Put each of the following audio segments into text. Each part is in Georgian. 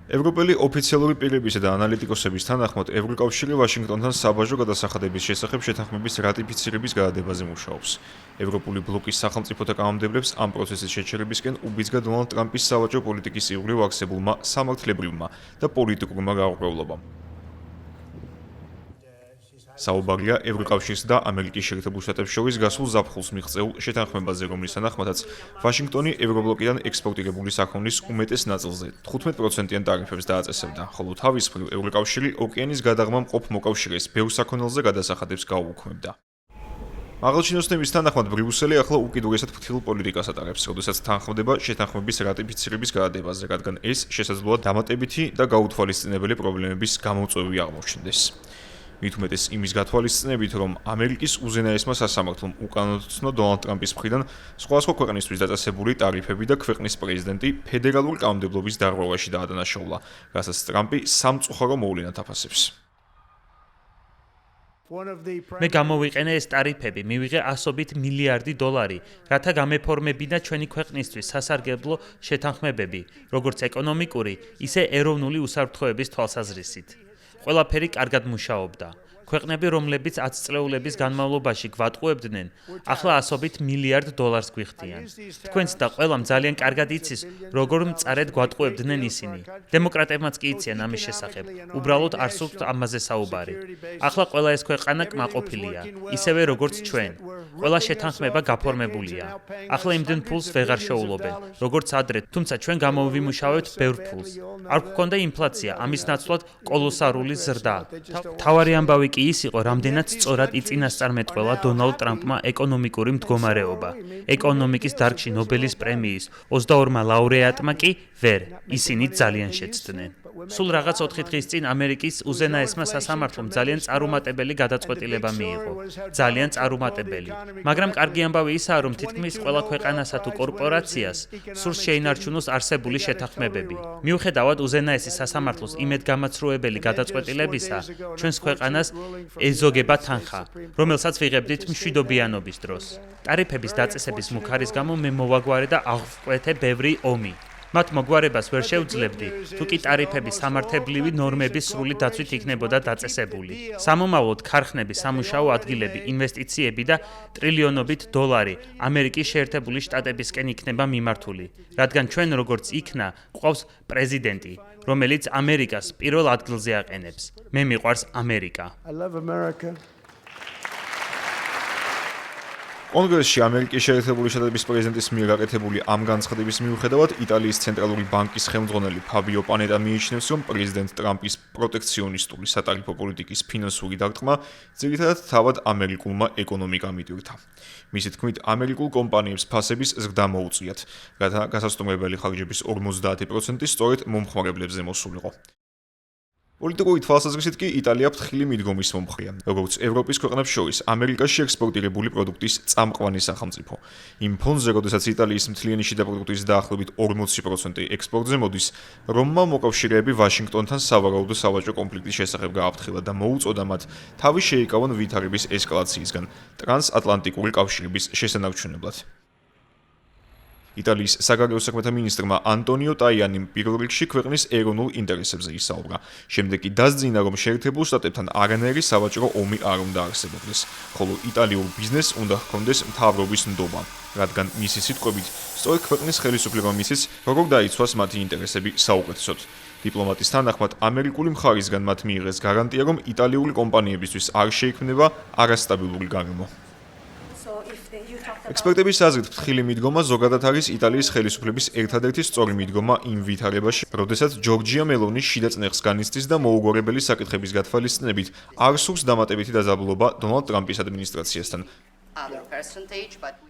ევროპელი ოფიციალური პირებისა და ანალიტიკოსების თანახმად, ევროკავშირი ვაშინგტონთან საბაჟო გადასახადების შესახებ შეთანხმების რატიფიცირების გადადებაზე მუშაობს. ევროპული ბლოკის სახელმწიფოთა კანონმდებლებს ამ პროცესის შეჩერებისკენ უბიძგა დონალდ ტრამპის სავაჭრო პოლიტიკის იღბლივ არსებულმა სამართლებრივმა და პოლიტიკურმა გაურკვევლობამ. საუბარია ევროკავშირს და ამერიკის შეერთებულ შტატებს შორის გასულ ზაფხულს მიღწეულ შეთანხმებაზე, რომლის თანახმადაც ვაშინგტონი ევრობლოკიდან ექსპორტირებული საქონლის უმეტეს ნაწილზე 15%-იან ტარიფებს დააწესებდა, ხოლო თავის მხრივ ევროკავშირი ოკეანის გადაღმა მყოფ მოკავშირეს ბევრ საქონელზე გადასახადებს გაუუქმებდა. აღელჩინოსნების თანახმად ბრიუსელი ახლა უკიდურესად ფრთხილ პოლიტიკას ატარებს, როდესაც თანხმდება შეთანხმების რატიფიცირების გადადებაზე, რადგან ეს შესაძლოა დამატებითი და გაუთვალისწინებელი პრობლემების გამოწვევი აღმოჩნდეს. მით უმეტეს იმის გათვალისწინებით, რომ ამერიკის უზენაესმა სასამართლომ უკანონოდ ცნო დონალდ ტრამპის მხრიდან სხვადასხვა ქვეყნისთვის დაწესებული ტარიფები და ქვეყნის პრეზიდენტი ფედერალური კანონმდებლობის დარღვევაში დაადანაშაულა, რასაც ტრამპი სამწუხარო მოვლენად აფასებს. მე გამოვიყენე ეს ტარიფები, მივიღე $100 მილიარდი, რათა გამეფორმებინა ჩვენი ქვეყნისთვის სასარგებლო შეთანხმებები, როგორც ეკონომიკური, ისე ეროვნული უსაფრთხოების თვალსაზრისით. ყველაფერი კარგად მუშაობდა. ქვეყნები, რომლებიც 10 წლეულების განმავლობაში გვატყუებდნენ, ახლა $100 მილიარდ გვიხდიან. თქვენც და ყველამ ძალიან კარგად იცის, როგორ მწარედ გვატყუებდნენ ისინი. დემოკრატებმაც კი იციან ამის შესახებ. უბრალოდ არ სურთ ამაზე საუბარი. ახლა ყველა ეს ქვეყანა კმაყოფილია, ისევე როგორც ჩვენ. ყველა შეთანხმება გაფორმებულია. ახლა იმდენ ფულს ვეღარ შეულობენ, როგორც ადრე, თუმცა ჩვენ გამოვიმუშავებთ ბევრ ფულს. არ გვქონდა ინფლაცია, ამის ნაცვლად კოლოსალური ზრდა. თავარი ამბავი ის იყო, რამდენად სწორად იწინასწარმეტყველა დონალდ ტრამპმა ეკონომიკური მდგომარეობა. ეკონომიკის დარგში ნობელის პრემიის 22-მა ლაურეატმა კი ვერ, ისინი ძალიან შეცდნენ. სულ რაღაც 4 დღის წინ ამერიკის უზენაესმა სასამართლომ ძალიან წარუმატებელი გადაწყვეტილება მიიღო. ძალიან წარუმატებელი. მაგრამ კარგი ამბავი ისაა, რომ თითქმის ყველა ქვეყანასა თუ კორპორაციას სურს შეინარჩუნოს არსებული შეთანხმებები. მიუხედავად უზენაესი სასამართლოს იმედგამაცრუებელი გადაწყვეტილებისა, ჩვენს ქვეყანას ეზოგება თანხა, რომელსაც ვიღებდით მშვიდობიანობის დროს. ტარიფების დაწესების მუქარის გამო მე მოვაგვარე და აღვკვეთე ბევრი ომი. მათ მოგვარებას ვერ შევძლებდი, თუ კი ტარიფები სამართლებრივი ნორმების სრული დაცვით იქნებოდა დაწესებული. სამომავლოდ ქარხნები, სამუშაო ადგილები, ინვესტიციები და ტრილიონობით $, ამერიკის შეერთებული შტატებისკენ იქნება მიმართული, რადგან ჩვენ როგორც იქნა, გვყავს პრეზიდენტი, რომელიც ამერიკას პირველ ადგილზე აყენებს. მე მიყვარს ამერიკა. კონგრესში ამერიკის შეერთებული შტატების პრეზიდენტის მიერ გაკეთებული ამ განცხადების მიუხედავად, იტალიის ცენტრალური ბანკის ხელმძღვანელი ფაბიო პანეტა მიიჩნევს, რომ პრეზიდენტ ტრამპის პროტექციონისტული სატარიფო პოლიტიკის ფინანსური დარტყმა ძირითადად თავად ამერიკულმა ეკონომიკამ იტვირთა. მისი თქმით, ამერიკულ კომპანიებს ფასების ზრდა მოუწიათ, რათა გასასტუმრებელი ხარჯების 50% სწორედ მომხმარებლებზე მოსულიყო. პოლიტიკური თვალსაზრისით კი იტალია ფრთხილი მიდგომის მომხრეა, როგორც ევროპის ქვეყნებს შორის ამერიკაში ექსპორტირებული პროდუქტის წამყვანი სახელმწიფო. იმ ფონზე, როდესაც იტალიის მთლიანი შიდა პროდუქტის დაახლოებით 40% ექსპორტზე მოდის, რომმა მოკავშირეები ვაშინგტონთან სავარაუდო სავაჭრო კონფლიქტის შესახებ გააფრთხილა და მოუწოდა მათ თავი შეიკავონ ვითარების ესკალაციისგან ტრანსატლანტიკური კავშირების შესანარჩუნებლად. იტალიის საგარეო საქმეთა მინისტრმა ანტონიო ტაიანიმ პირველ რიგში ქვეყნის ეროვნულ ინტერესებზე ისაუბრა. შემდეგ კი დასძინა, რომ შეერთებულ შტატებთან არანაირი სავაჭრო ომი არ უნდა არსებობდეს, ხოლო იტალიურ ბიზნესს უნდა ჰქონდეს მთავრობის ნდობა, რადგან მისი სიტყვებით, სწორედ ქვეყნის ხელისუფლებამ მისცეს, როგორ დაიცვას მათი ინტერესები საუკეთესოდ. დიპლომატის თანახმად, ამერიკული მხარისგან მათ მიიღეს გარანტია, რომ იტალიური კომპანიებისთვის არ შეიქმნება არასტაბილური გარემო. ექსპერტების აზრით, ფრთხილი მიდგომა ზოგადად არის იტალიის ხელისუფლების ერთადერთი სწორი მიდგომა იმ ვითარებაში, როდესაც ჯორჯია მელონი შიდა წნეხს განიცდის და მოუგვარებელი საკითხების გათვალისწინებით არ სურს დამატებითი დაძაბულობა დონალდ ტრამპის ადმინისტრაციასთან.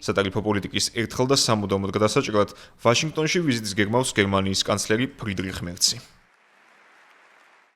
სატარიფო პოლიტიკის ერთხელ და სამუდამოდ გადასაჭრელად ვაშინგტონში ვიზიტს გეგმავს გერმანიის კანცლერი ფრიდრიხ მერცი.